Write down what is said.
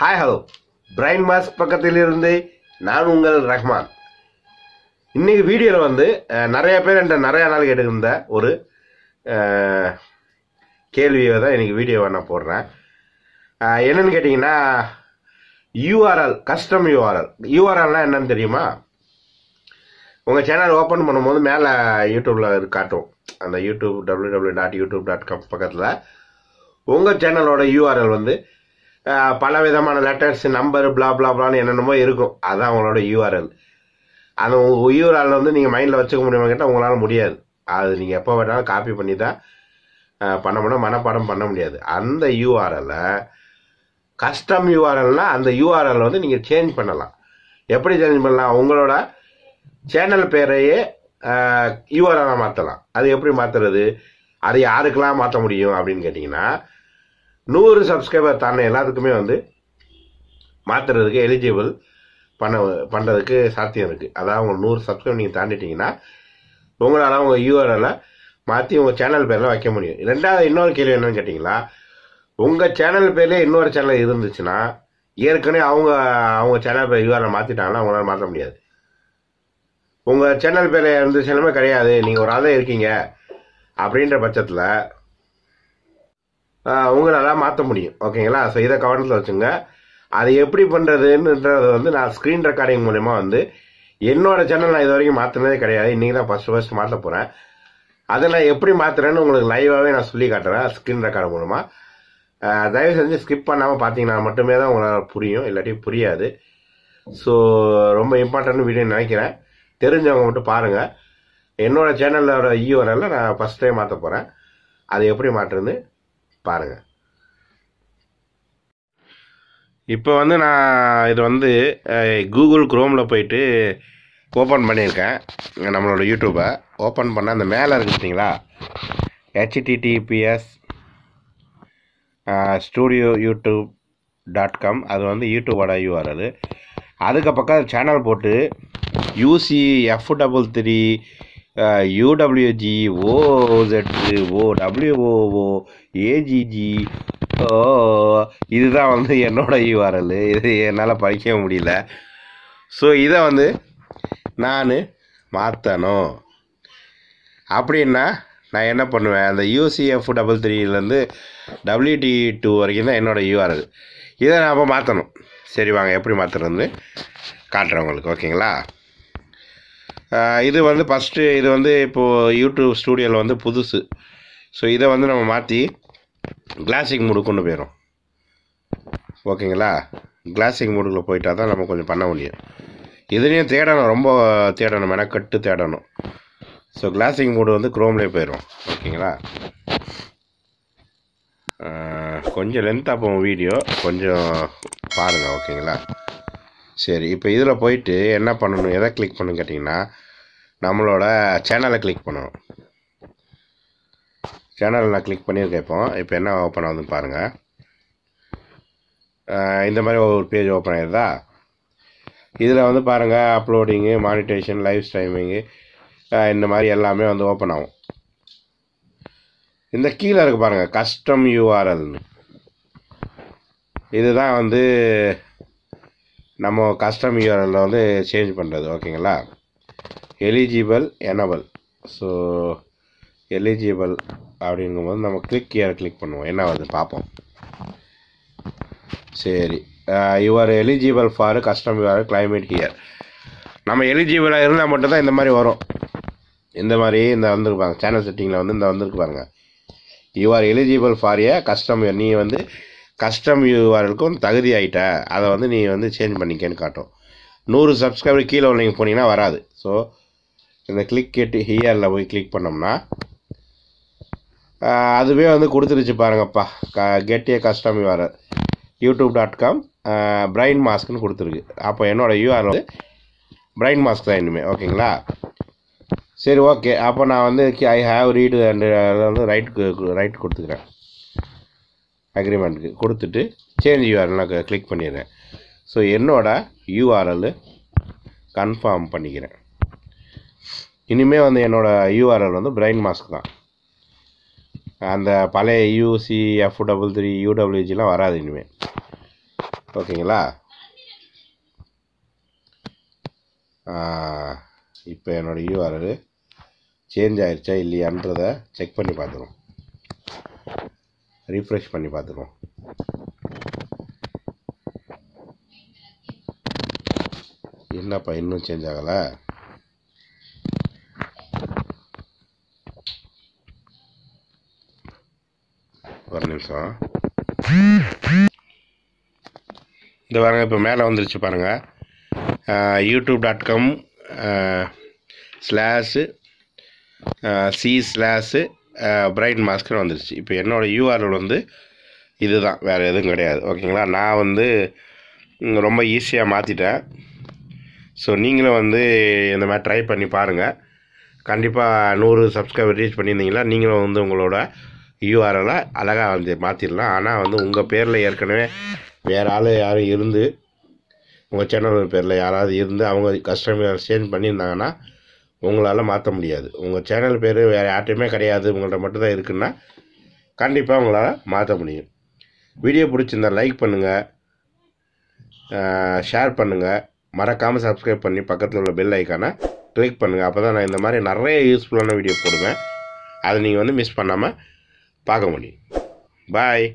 Hi hello brain mask பக்கத்திலிருந்து நான் உங்கள் ரஹ்மான். இன்னைக்கு வீடியோவில் வந்து நிறைய பேர் என்கிட்ட நிறைய நாள் கேட்டுக்கிருந்த ஒரு கேள்வியை தான் இன்னைக்கு வீடியோவை நான் போடுறேன். என்னன்னு கேட்டிங்கன்னா, யூஆர்எல், கஸ்டம் யூஆர்எல்னால் என்னன்னு தெரியுமா? உங்கள் சேனல் ஓப்பன் பண்ணும்போது மேலே யூடியூப்பில் காட்டும். அந்த யூடியூப் www.youtube.com பக்கத்தில் உங்கள் சேனலோட யூஆர்எல் வந்து பல விதமான லெட்டர்ஸ், நம்பர், பிளான்னு என்னென்னமோ இருக்கும். அதுதான் உங்களோட யூஆர்எல். அந்த யூஆர்எல் வந்து நீங்கள் மைண்டில் வச்சுக்க முடியுமா கேட்டால் உங்களால் முடியாது. அது நீங்கள் எப்போ வேணாலும் காப்பி பண்ணி தான் பண்ண முடியும், மனப்பாடம் பண்ண முடியாது. அந்த யூஆர்எல்லை கஸ்டம் யூஆர்எல்னால் அந்த யூஆர்எல் வந்து நீங்கள் சேஞ்ச் பண்ணலாம். எப்படி சேஞ்ச் பண்ணலாம்? உங்களோட சேனல் பேரையே யூஆர்எலாக மாற்றலாம். அது எப்படி மாற்றுறது? அது யாருக்கெல்லாம் மாற்ற முடியும் அப்படின்னு கேட்டிங்கன்னா, 100 சப்ஸ்கிரைபர் தானே எல்லாத்துக்குமே வந்து மாற்றுறதுக்கு எலிஜிபிள் பண்ணுறதுக்கு சாத்தியம் இருக்குது. அதாவது உங்கள் 100 சப்ஸ்கிரைபர் நீங்கள் தாண்டிட்டீங்கன்னா உங்களால் உங்கள் யூஆர்எலை மாற்றி உங்கள் சேனல் பேரில் வைக்க முடியும். ரெண்டாவது இன்னொரு கேள்வி என்னன்னு கேட்டிங்களா, உங்கள் சேனல் பேர்லேயே இன்னொரு சேனல் இருந்துச்சுன்னா ஏற்கனவே அவங்க சேனல் பேர் யூஆர்எல் மாற்றிட்டாங்கன்னா உங்களால் மாற்ற முடியாது. உங்கள் சேனல் பேர் எந்த சேனலுமே கிடையாது, நீங்கள் ஒரு ஆளே இருக்கீங்க அப்படின்ற பட்சத்தில் உங்களால் மாற்ற முடியும். ஓகேங்களா? ஸோ இதை கவனத்தில் வச்சுங்க. அது எப்படி பண்ணுறதுன்றதை வந்து நான் ஸ்க்ரீன் ரெக்கார்டிங் மூலமா வந்து என்னோட சேனல் நான் இது வரைக்கும் மாற்றினதே கிடையாது. இன்றைக்கி தான் ஃபர்ஸ்ட் மாற்ற போகிறேன். அதை நான் எப்படி மாற்றுறேன்னு உங்களுக்கு லைவாகவே நான் சொல்லி காட்டுறேன் ஸ்க்ரீன் ரெக்கார்டு மூலமாக. தயவு செஞ்சு ஸ்கிப் பண்ணாமல் பார்த்தீங்கன்னா மட்டுமே தான் உங்களால் புரியும், இல்லாட்டி புரியாது. ஸோ ரொம்ப இம்பார்ட்டன்ட் வீடியோ நினைக்கிறேன். தெரிஞ்சவங்க மட்டும் பாருங்கள். என்னோட சேனலோட யூஆர்எல்ல நான் ஃபர்ஸ்ட் டைம் மாற்ற போகிறேன். அது எப்படி மாற்றுறது பாருங்கள். இப்போ வந்து நான் இது வந்து கூகுள் குரோமில் போயிட்டு ஓப்பன் பண்ணியிருக்கேன். நம்மளோட யூடியூப்பை ஓப்பன் பண்ண அந்த மேலே இருக்கு பார்த்தீங்களா, https studioyoutube.com. அது வந்து யூடியூபோட யூஆர்எல். அதுக்கு பக்கம் சேனல் போட்டு UCF33 UWG OZ OWOO AGG இதுதான் வந்து என்னோட யூஆர்எல். இது என்னால் படிக்க முடியல. ஸோ இதை வந்து நான் மாற்றணும் அப்படின்னா நான் என்ன பண்ணுவேன், அந்த UCF33லேருந்து WT2 வரைக்கும் தான் என்னோடய யூஆர்எல். இதை நான் அப்போ மாற்றணும். சரி வாங்க, எப்படி மாற்றுறது காட்டுறேன் உங்களுக்கு. ஓகேங்களா? இது வந்து ஃபஸ்ட்டு இது வந்து இப்போது யூடியூப் ஸ்டூடியோவில் வந்து புதுசு. ஸோ இதை வந்து நம்ம மாற்றி கிளாசிக் மூடு கொண்டு போயிடும். ஓகேங்களா? கிளாசிக் மூடுக்குள்ளே போயிட்டா தான் நம்ம கொஞ்சம் பண்ண முடியும். இதுலேயும் தேடணும், ரொம்ப தேடணும், மெனக்கட்டு தேடணும். ஸோ கிளாசிக் மூடு வந்து குரோம்லேயே போயிடும். ஓகேங்களா? கொஞ்சம் லென்த்தாக போகும் வீடியோ, கொஞ்சம் பாருங்கள். ஓகேங்களா? சரி, இப்போ இதில் போயிட்டு என்ன பண்ணணும், எதை கிளிக் பண்ணணும் கேட்டிங்கன்னா, நம்மளோட சேனலை கிளிக் பண்ணணும். சேனல் நான் கிளிக் பண்ணியிருக்கேன். இப்போ என்ன ஓப்பன் ஆகுதுன்னு பாருங்கள். இந்த மாதிரி ஒரு பேஜ் ஓப்பன் ஆகிடுதா? இதில் வந்து பாருங்கள், அப்லோடிங்கு, மானிட்டேஷன், லைவ் ஸ்ட்ரீமிங்கு, இந்த மாதிரி எல்லாமே வந்து ஓப்பன் ஆகும். இந்த கீழே இருக்குது பாருங்கள், கஸ்டம் யூஆர்எல்னு. இதுதான் வந்து நம்ம கஸ்டம் யூஆர்எல்ல வந்து சேஞ்ச் பண்ணுறது. ஓகேங்களா? Eligible enable. ஸோ எலிஜிபிள் அப்படிங்கும்போது நம்ம கிளிக் பண்ணுவோம். என்ன வருது பார்ப்போம். சரி, your eligible for custom URL climate here. நம்ம எலிஜிபிளாக இருந்தால் மட்டும்தான் இந்த மாதிரி வரும். இந்த மாதிரி இந்த வந்துருக்கு பாருங்க, சேனல் செட்டிங்கில் வந்து இந்த வந்துருக்கு பாருங்கள், you are eligible for a custom. நீ வந்து கஸ்டம் யூஆர்எலுக்கும் தகுதி ஆகிட்ட, அதை வந்து நீ வந்து சேஞ்ச் பண்ணிக்கன்னு காட்டும். 100 சப்ஸ்கிரைபர் கீழே நீங்கள் போனீங்கன்னா வராது. ஸோ இந்த கிளிக் ஹியரில் போய் கிளிக் பண்ணோம்னா அதுவே வந்து கொடுத்துருச்சு பாருங்கப்பா, get a custom URL youtube.com brain மாஸ்க்னு கொடுத்துருக்கு. அப்போ என்னோடய யூஆர்எல் வந்து பிரைன் மாஸ்க் தான் இனிமேல். ஓகேங்களா? சரி, ஓகே. அப்போ நான் வந்து ஐ ஹாவ் ரீடு அண்ட் வந்து ரைட் கொடுத்துக்கிறேன். அக்ரிமெண்ட்டுக்கு கொடுத்துட்டு சேஞ்ச் யூஆர்எல் நான் கிளிக் பண்ணிடுறேன். ஸோ என்னோட யூஆர்எல் கன்ஃபார்ம் பண்ணிக்கிறேன். இனிமேல் வந்து என்னோடய யூஆர்எல் வந்து பிரைன் மாஸ்க் தான். அந்த பழைய UCF33 UWGலாம் வராது இனிமேல். ஓகேங்களா? இப்போ என்னோடய யூஆர்எல் சேஞ்ச் ஆகிடுச்சா இல்லையான்றதை செக் பண்ணி பார்த்துருவோம். ரீஃப்ரெஷ் பண்ணி பார்த்துருவோம். என்னப்பா இன்னும் சேஞ்ச் ஆகலை? ஒரு நிமிஷம். இந்த பாருங்கள், இப்போ மேலே வந்துருச்சு பாருங்கள். youtube.com/c/பிரைட் மாஸ்க்னு வந்துருச்சு. இப்போ என்னோடய யூஆர்எல் வந்து இதுதான், வேறு எதுவும் கிடையாது. ஓகேங்களா? நான் வந்து ரொம்ப ஈஸியாக மாற்றிட்டேன். ஸோ நீங்களும் வந்து இந்த மாதிரி ட்ரை பண்ணி பாருங்கள். கண்டிப்பாக 100 சப்ஸ்கிரைபர் ரீச் பண்ணியிருந்தீங்களா நீங்களும் வந்து உங்களோட யூஆர்எலை அழகாக வந்து மாற்றிடலாம். ஆனால் வந்து உங்கள் பேரில் ஏற்கனவே வேறு ஆள் யாரும் இருந்து, உங்கள் சேனல் பேரில் யாராவது இருந்து அவங்க கஸ்டமர் சேஞ்ச் பண்ணியிருந்தாங்கன்னா உங்களால் மாற்ற முடியாது. உங்கள் சேனல் பேர் வேறு யார்ட்டையுமே கிடையாது, உங்கள்கிட்ட மட்டும்தான் இருக்குன்னா கண்டிப்பாக உங்களால் மாற்ற முடியும். வீடியோ பிடிச்சிருந்தா லைக் பண்ணுங்கள், ஷேர் பண்ணுங்கள், மறக்காமல் சப்ஸ்கிரைப் பண்ணி பக்கத்தில் உள்ள பெல் ஐக்கானை கிளிக் பண்ணுங்கள். அப்போ தான் நான் இந்த மாதிரி நிறைய யூஸ்ஃபுல்லான வீடியோ போடுவேன். அதை நீங்கள் வந்து மிஸ் பண்ணாமல் பார்க்க முடியும். பாய்.